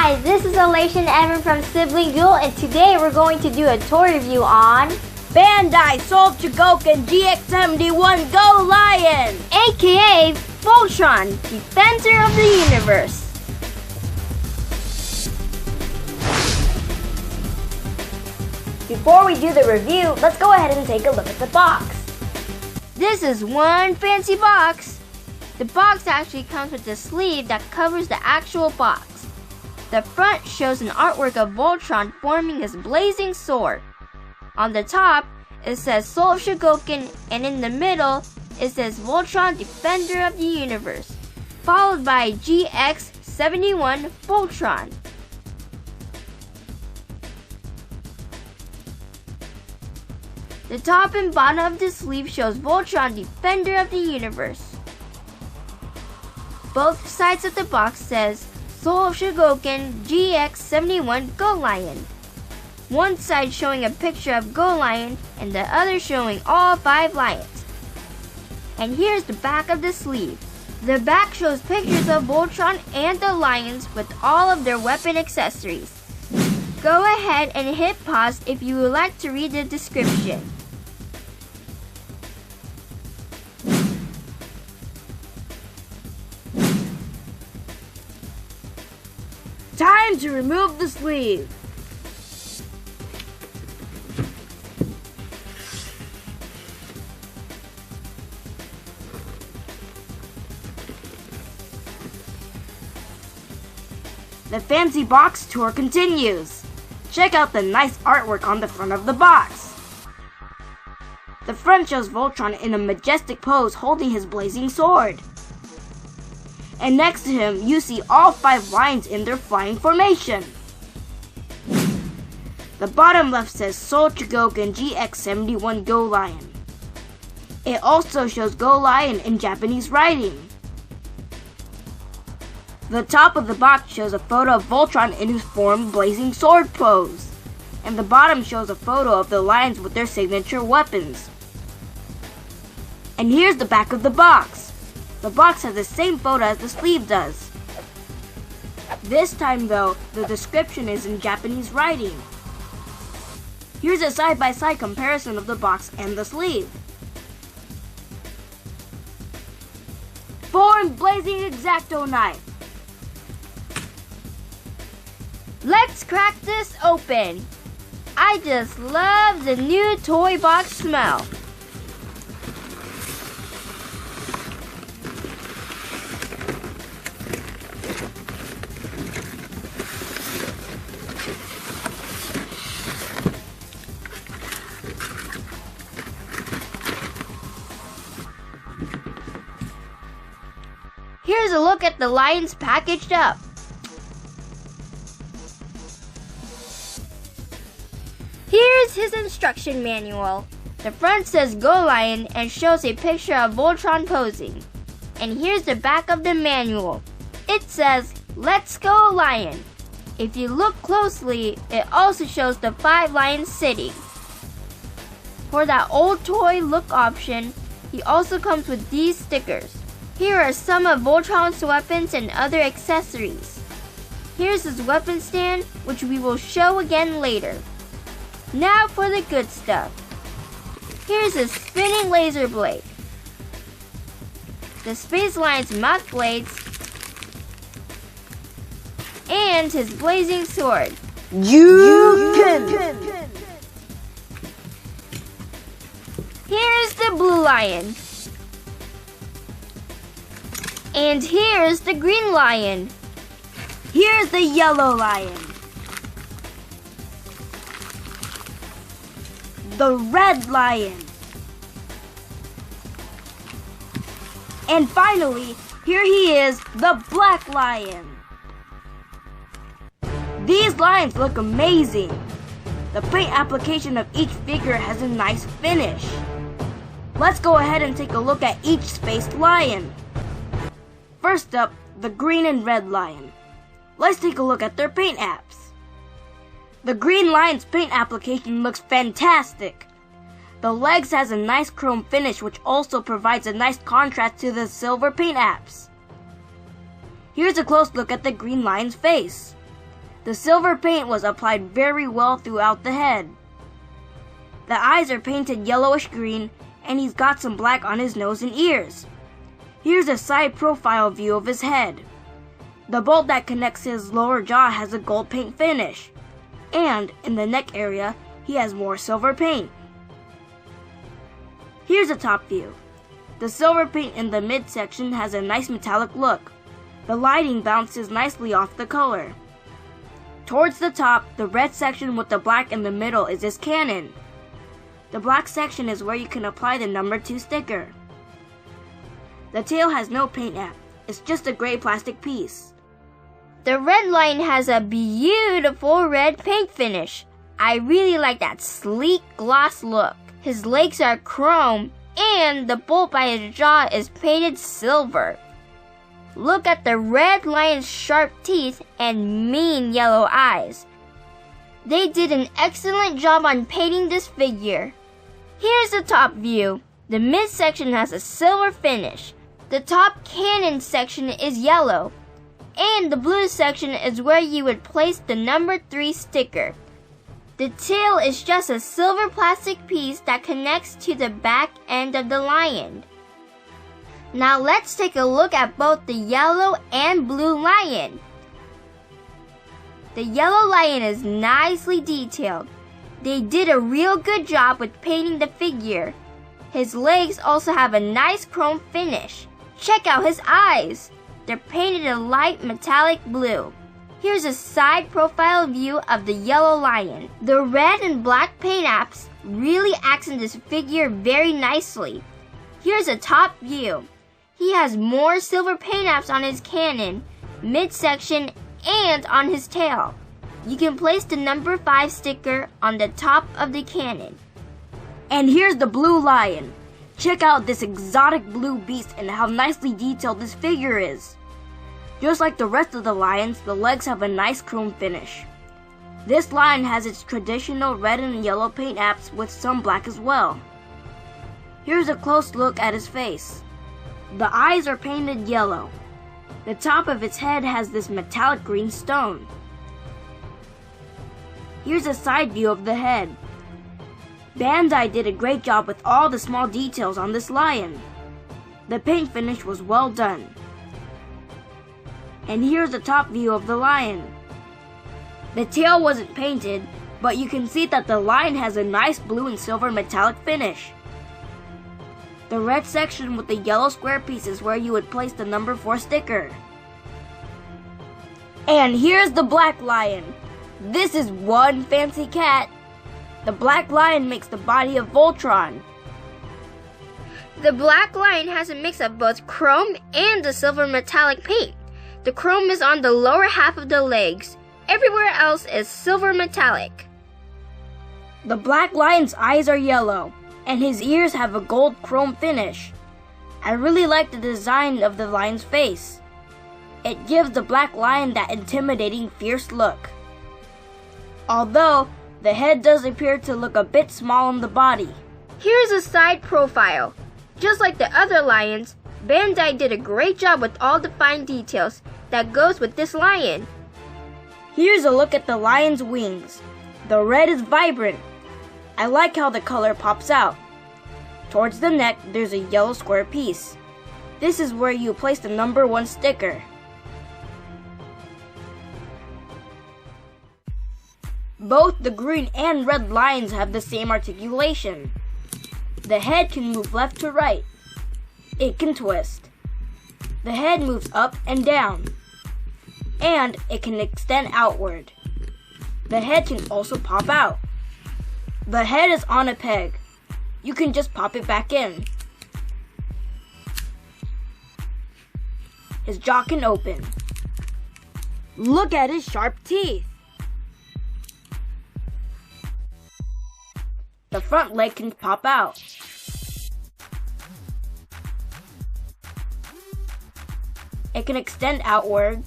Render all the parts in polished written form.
Hi, this is Elation Evan from Sibling Duel, and today we're going to do a toy review on Bandai sold Chogokin GX71 Golion, aka Voltron, Defender of the Universe. Before we do the review, let's go ahead and take a look at the box. This is one fancy box. The box actually comes with a sleeve that covers the actual box. The front shows an artwork of Voltron forming his blazing sword. On the top, it says Soul of Chogokin, and in the middle, it says Voltron Defender of the Universe, followed by GX71 Voltron. The top and bottom of the sleeve shows Voltron Defender of the Universe. Both sides of the box says Soul of Chogokin GX71 Golion. One side showing a picture of Golion and the other showing all 5 lions. And here's the back of the sleeve. The back shows pictures of Voltron and the lions with all of their weapon accessories. Go ahead and hit pause if you would like to read the description. Time to remove the sleeve. The fancy box tour continues. Check out the nice artwork on the front of the box. The front shows Voltron in a majestic pose holding his blazing sword. And next to him, you see all 5 lions in their flying formation. The bottom left says Soul Chogokin GX71 Golion. It also shows Golion in Japanese writing. The top of the box shows a photo of Voltron in his formed blazing sword pose. And the bottom shows a photo of the lions with their signature weapons. And here's the back of the box. The box has the same photo as the sleeve does. This time though, the description is in Japanese writing. Here's a side-by-side comparison of the box and the sleeve. Formed blazing X-Acto knife. Let's crack this open. I just love the new toy box smell. Here's a look at the lions packaged up. Here's his instruction manual. The front says Golion and shows a picture of Voltron posing. And here's the back of the manual. It says, "Let's go lion." If you look closely, it also shows the 5 lions sitting. For that old toy look option, he also comes with these stickers. Here are some of Voltron's weapons and other accessories. Here's his weapon stand, which we will show again later. Now for the good stuff. Here's his spinning laser blade, the Space Lion's mouth blades, and his blazing sword. You can. Here's the blue lion. And here's the green lion. Here's the yellow lion. The red lion. And finally, here he is, the black lion. These lions look amazing. The paint application of each figure has a nice finish. Let's go ahead and take a look at each spaced lion. First up, the green and red lion. Let's take a look at their paint apps. The green lion's paint application looks fantastic. The legs has a nice chrome finish which also provides a nice contrast to the silver paint apps. Here's a close look at the green lion's face. The silver paint was applied very well throughout the head. The eyes are painted yellowish green, and he's got some black on his nose and ears. Here's a side profile view of his head. The bolt that connects his lower jaw has a gold paint finish, and in the neck area, he has more silver paint. Here's a top view. The silver paint in the midsection has a nice metallic look. The lighting bounces nicely off the color. Towards the top, the red section with the black in the middle is his cannon. The black section is where you can apply the number 2 sticker. The tail has no paint app, it's just a gray plastic piece. The red lion has a beautiful red paint finish. I really like that sleek gloss look. His legs are chrome, and the bolt by his jaw is painted silver. Look at the red lion's sharp teeth and mean yellow eyes. They did an excellent job on painting this figure. Here's the top view. The midsection has a silver finish. The top cannon section is yellow, and the blue section is where you would place the number 3 sticker. The tail is just a silver plastic piece that connects to the back end of the lion. Now let's take a look at both the yellow and blue lion. The yellow lion is nicely detailed. They did a real good job with painting the figure. His legs also have a nice chrome finish. Check out his eyes. They're painted a light metallic blue. Here's a side profile view of the yellow lion. The red and black paint apps really accent this figure very nicely. Here's a top view. He has more silver paint apps on his cannon, midsection, and on his tail. You can place the number 5 sticker on the top of the cannon. And here's the blue lion. Check out this exotic blue beast and how nicely detailed this figure is. Just like the rest of the lions, the legs have a nice chrome finish. This lion has its traditional red and yellow paint apps with some black as well. Here's a close look at his face. The eyes are painted yellow. The top of its head has this metallic green stone. Here's a side view of the head. Bandai did a great job with all the small details on this lion. The paint finish was well done. And here's the top view of the lion. The tail wasn't painted, but you can see that the lion has a nice blue and silver metallic finish. The red section with the yellow square piece is where you would place the number 4 sticker. And here's the black lion. This is one fancy cat. The black lion makes the body of Voltron. The black lion has a mix of both chrome and the silver metallic paint. The chrome is on the lower half of the legs. Everywhere else is silver metallic. The black lion's eyes are yellow, and his ears have a gold chrome finish. I really like the design of the lion's face. It gives the black lion that intimidating, fierce look. Although, the head does appear to look a bit small on the body. Here's a side profile. Just like the other lions, Bandai did a great job with all the fine details that goes with this lion. Here's a look at the lion's wings. The red is vibrant. I like how the color pops out. Towards the neck, there's a yellow square piece. This is where you place the number 1 sticker. Both the green and red lions have the same articulation. The head can move left to right. It can twist. The head moves up and down. And it can extend outward. The head can also pop out. The head is on a peg. You can just pop it back in. His jaw can open. Look at his sharp teeth. The front leg can pop out. It can extend outward.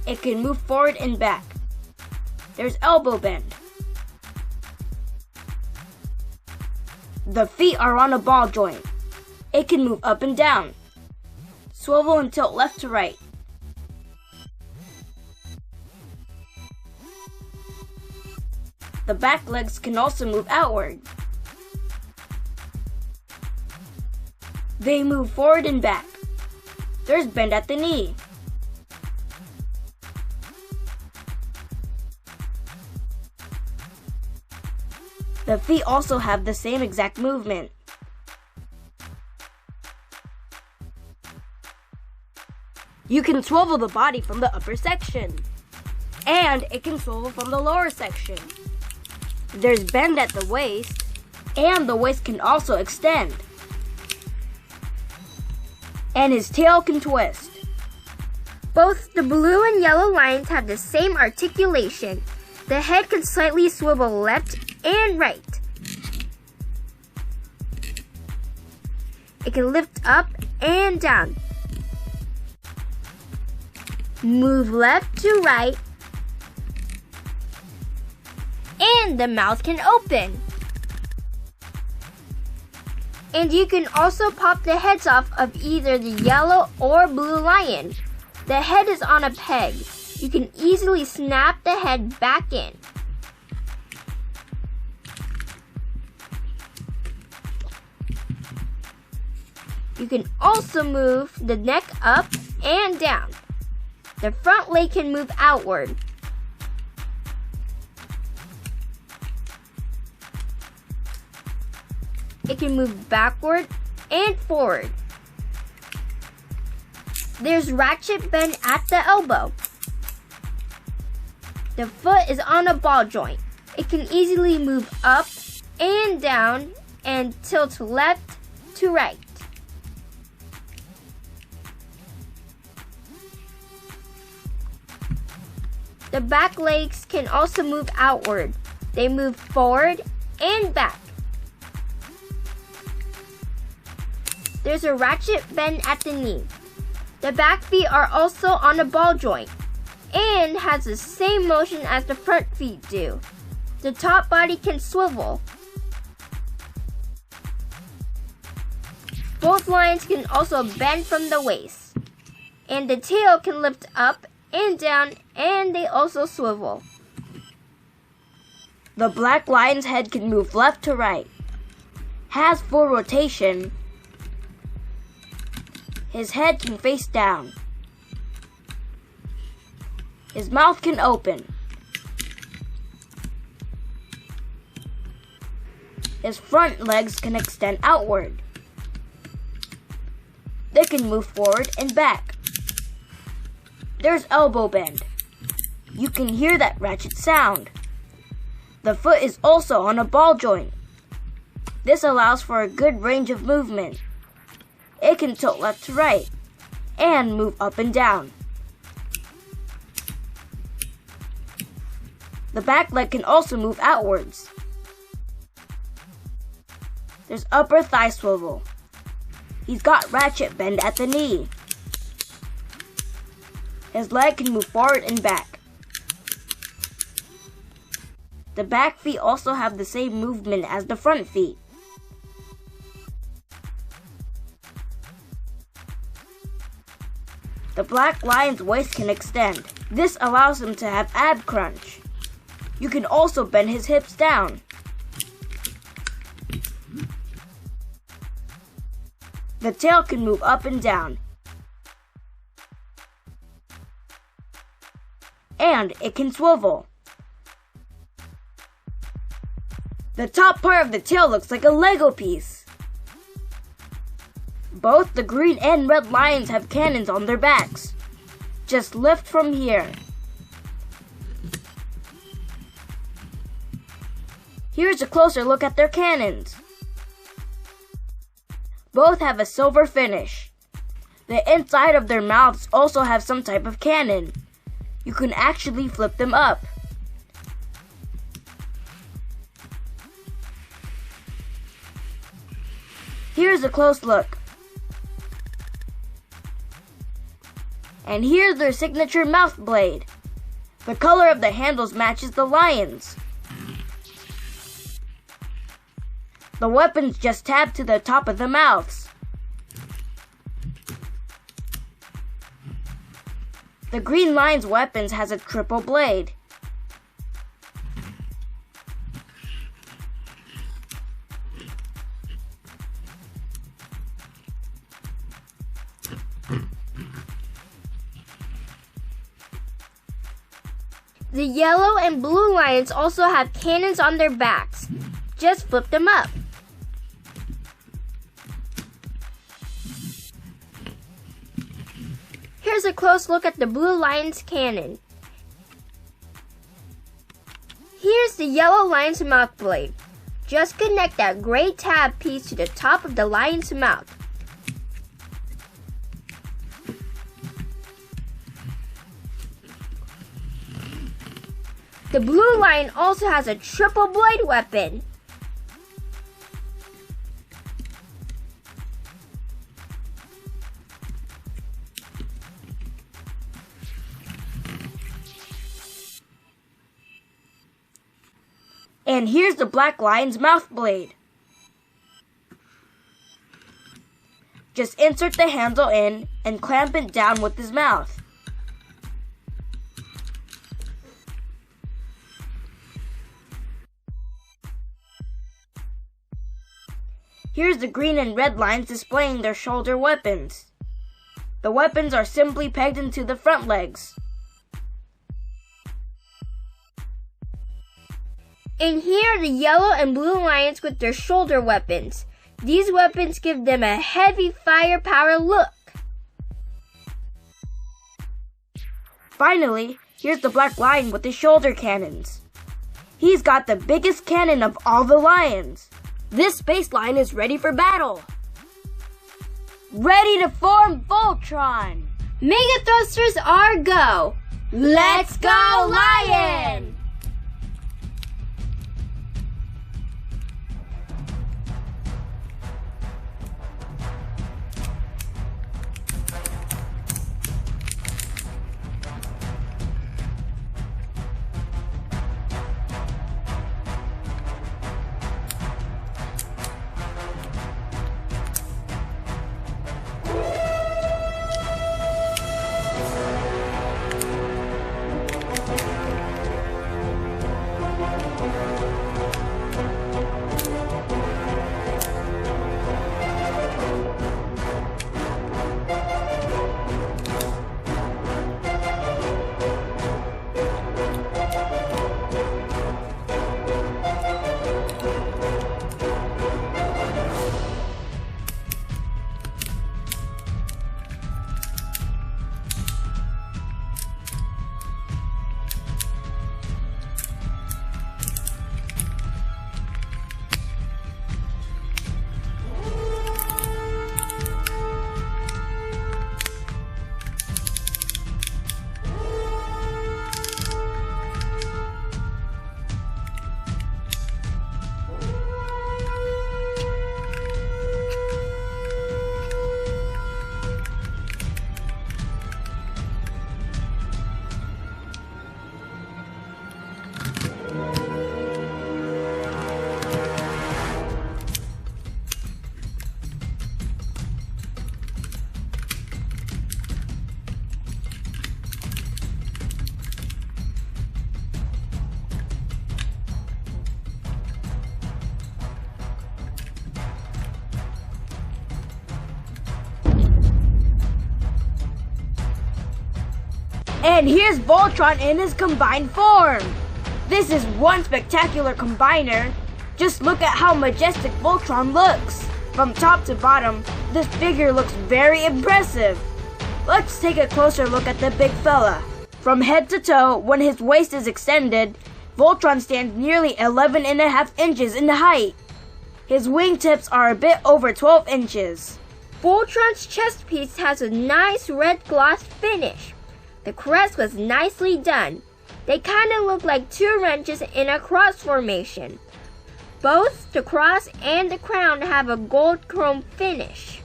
It can move forward and back. There's elbow bend. The feet are on a ball joint. It can move up and down. Swivel and tilt left to right. The back legs can also move outward. They move forward and back. There's bend at the knee. The feet also have the same exact movement. You can swivel the body from the upper section, and it can swivel from the lower section. There's bend at the waist, and the waist can also extend. And his tail can twist. Both the blue and yellow lions have the same articulation. The head can slightly swivel left and right. It can lift up and down. Move left to right. And the mouth can open. And you can also pop the heads off of either the yellow or blue lion. The head is on a peg. You can easily snap the head back in. You can also move the neck up and down. The front leg can move outward. It can move backward and forward. There's ratchet bend at the elbow. The foot is on a ball joint. It can easily move up and down and tilt left to right. The back legs can also move outward. They move forward and back. There's a ratchet bend at the knee. The back feet are also on a ball joint and has the same motion as the front feet do. The top body can swivel. Both lions can also bend from the waist. And the tail can lift up and down, and they also swivel. The black lion's head can move left to right. Has full rotation. His head can face down. His mouth can open. His front legs can extend outward. They can move forward and back. There's elbow bend. You can hear that ratchet sound. The foot is also on a ball joint. This allows for a good range of movement. It can tilt left to right and move up and down. The back leg can also move outwards. There's upper thigh swivel. He's got ratchet bend at the knee. His leg can move forward and back. The back feet also have the same movement as the front feet. The black lion's waist can extend. This allows him to have ab crunch. You can also bend his hips down. The tail can move up and down. And it can swivel. The top part of the tail looks like a Lego piece. Both the green and red lions have cannons on their backs. Just lift from here. Here's a closer look at their cannons. Both have a silver finish. The inside of their mouths also have some type of cannon. You can actually flip them up. Here's a close look. And here's their signature mouth blade. The color of the handles matches the lions. The weapons just tab to the top of the mouths. The green lion's weapons has a triple blade. The yellow and blue lions also have cannons on their backs. Just flip them up. Here's a close look at the blue lion's cannon. Here's the yellow lion's mouth blade. Just connect that gray tab piece to the top of the lion's mouth. The blue lion also has a triple blade weapon. And here's the black lion's mouth blade. Just insert the handle in and clamp it down with his mouth. Here's the green and red lines displaying their shoulder weapons. The weapons are simply pegged into the front legs. And here are the yellow and blue lions with their shoulder weapons. These weapons give them a heavy firepower look. Finally, here's the black lion with his shoulder cannons. He's got the biggest cannon of all the lions. This space lion is ready for battle. Ready to form Voltron! Mega thrusters are go! Let's go, lion! And here's Voltron in his combined form. This is one spectacular combiner. Just look at how majestic Voltron looks. From top to bottom, this figure looks very impressive. Let's take a closer look at the big fella. From head to toe, when his waist is extended, Voltron stands nearly 11.5 inches in height. His wingtips are a bit over 12 inches. Voltron's chest piece has a nice red gloss finish. The crest was nicely done. They kind of look like two wrenches in a cross formation. Both the cross and the crown have a gold chrome finish.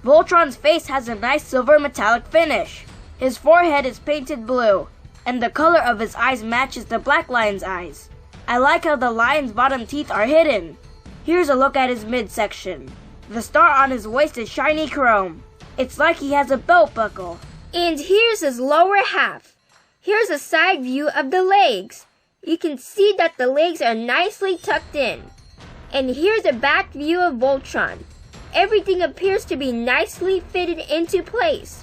Voltron's face has a nice silver metallic finish. His forehead is painted blue, and the color of his eyes matches the black lion's eyes. I like how the lion's bottom teeth are hidden. Here's a look at his midsection. The star on his waist is shiny chrome. It's like he has a belt buckle. And here's his lower half. Here's a side view of the legs. You can see that the legs are nicely tucked in. And here's a back view of Voltron. Everything appears to be nicely fitted into place.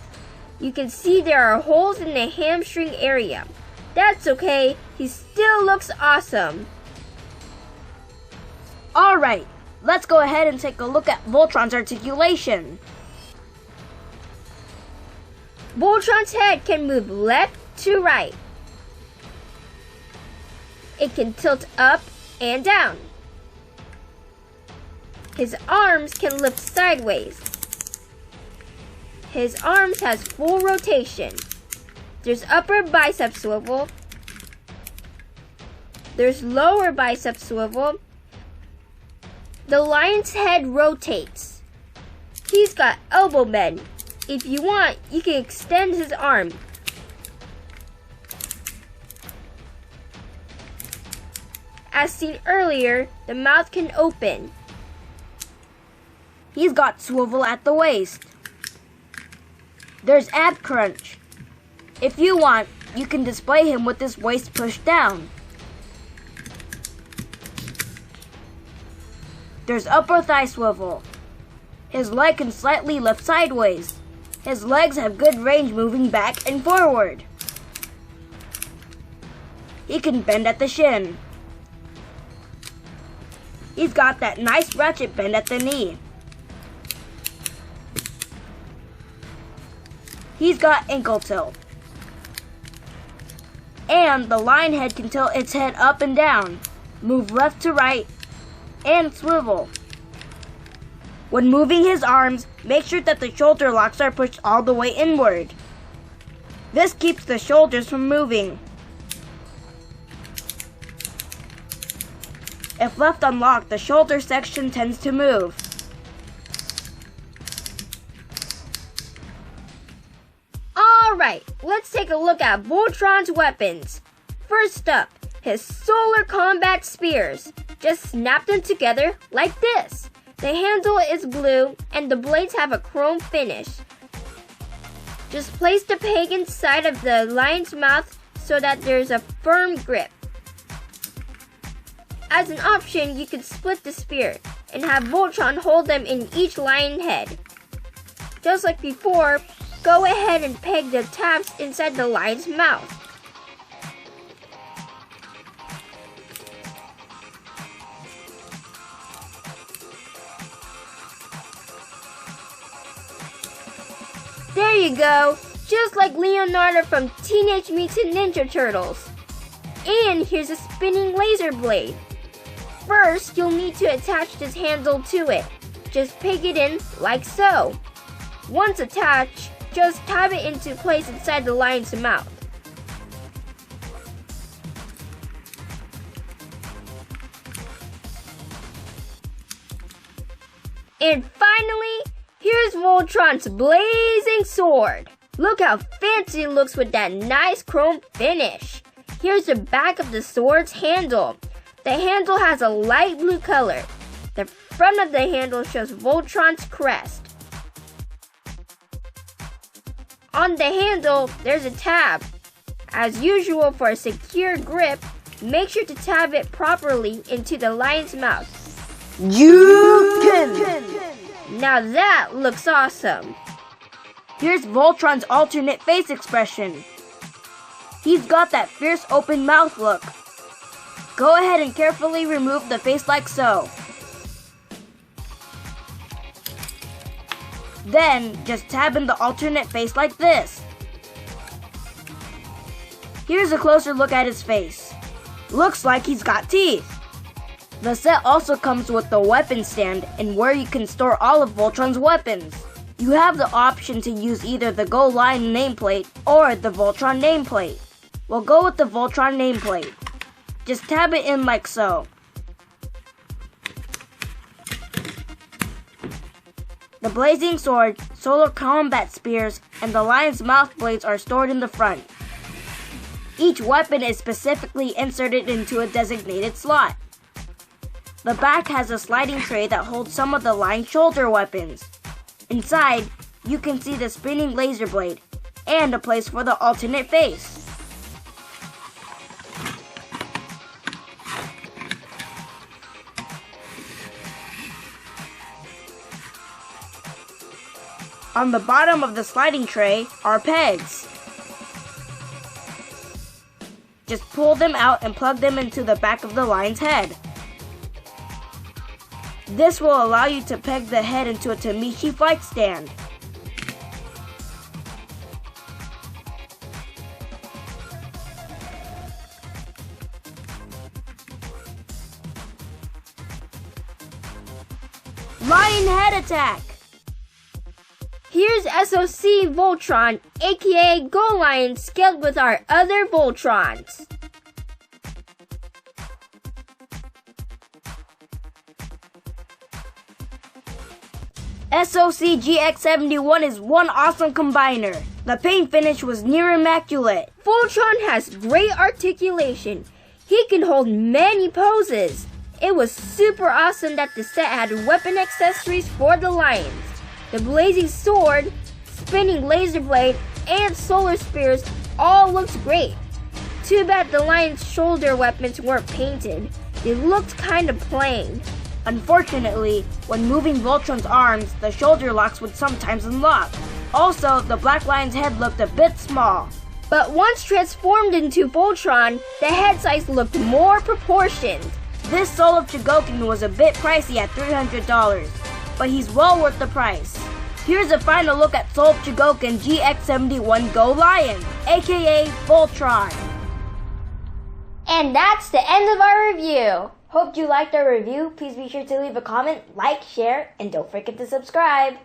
You can see there are holes in the hamstring area. That's okay, he still looks awesome. Alright, let's go ahead and take a look at Voltron's articulation. Voltron's head can move left to right. It can tilt up and down. His arms can lift sideways. His arms has full rotation. There's upper bicep swivel. There's lower bicep swivel. The lion's head rotates. He's got elbow bend. If you want, you can extend his arm. As seen earlier, the mouth can open. He's got swivel at the waist. There's ab crunch. If you want, you can display him with his waist pushed down. There's upper thigh swivel. His leg can slightly lift sideways. His legs have good range moving back and forward. He can bend at the shin. He's got that nice ratchet bend at the knee. He's got ankle tilt. And the lion head can tilt its head up and down, move left to right, and swivel. When moving his arms, make sure that the shoulder locks are pushed all the way inward. This keeps the shoulders from moving. If left unlocked, the shoulder section tends to move. Alright, let's take a look at Voltron's weapons. First up, his solar combat spears. Just snap them together like this. The handle is blue and the blades have a chrome finish. Just place the peg inside of the lion's mouth so that there's a firm grip. As an option, you can split the spear and have Voltron hold them in each lion head. Just like before, go ahead and peg the tabs inside the lion's mouth. There you go, just like Leonards from Teenage Mutant Ninja Turtles. And here's a spinning laser blade. First, you'll need to attach this handle to it. Just peg it in like so. Once attached, just tab it into place inside the lion's mouth. And finally, here's Voltron's blazing sword. Look how fancy it looks with that nice chrome finish. Here's the back of the sword's handle. The handle has a light blue color. The front of the handle shows Voltron's crest. On the handle, there's a tab. As usual for a secure grip, make sure to tab it properly into the lion's mouth. You can! Now that looks awesome. Here's Voltron's alternate face expression. He's got that fierce open mouth look. Go ahead and carefully remove the face like so. Then, just tab in the alternate face like this. Here's a closer look at his face. Looks like he's got teeth. The set also comes with the weapon stand and where you can store all of Voltron's weapons. You have the option to use either the Golion nameplate or the Voltron nameplate. We'll go with the Voltron nameplate. Just tab it in like so. The blazing sword, solar combat spears, and the lion's mouth blades are stored in the front. Each weapon is specifically inserted into a designated slot. The back has a sliding tray that holds some of the lion's shoulder weapons. Inside, you can see the spinning laser blade and a place for the alternate face. On the bottom of the sliding tray are pegs. just pull them out and plug them into the back of the lion's head. This will allow you to peg the head into a Tamishi flight stand. Lion head attack! Here's SOC Voltron, aka Golion, scaled with our other Voltrons. SOC GX71 is one awesome combiner. The paint finish was near immaculate. Voltron has great articulation. He can hold many poses. It was super awesome that the set had weapon accessories for the lions. The blazing sword, spinning laser blade, and solar spears all looks great. Too bad the lion's shoulder weapons weren't painted. They looked kinda plain. Unfortunately, when moving Voltron's arms, the shoulder locks would sometimes unlock. Also, the Black Lion's head looked a bit small. But once transformed into Voltron, the head size looked more proportioned. This soul of Chogokin was a bit pricey at $300, but he's well worth the price. Here's a final look at Soul of Chogokin GX71 Golion, aka Voltron. And that's the end of our review. Hope you liked our review. Please be sure to leave a comment, like, share, and don't forget to subscribe.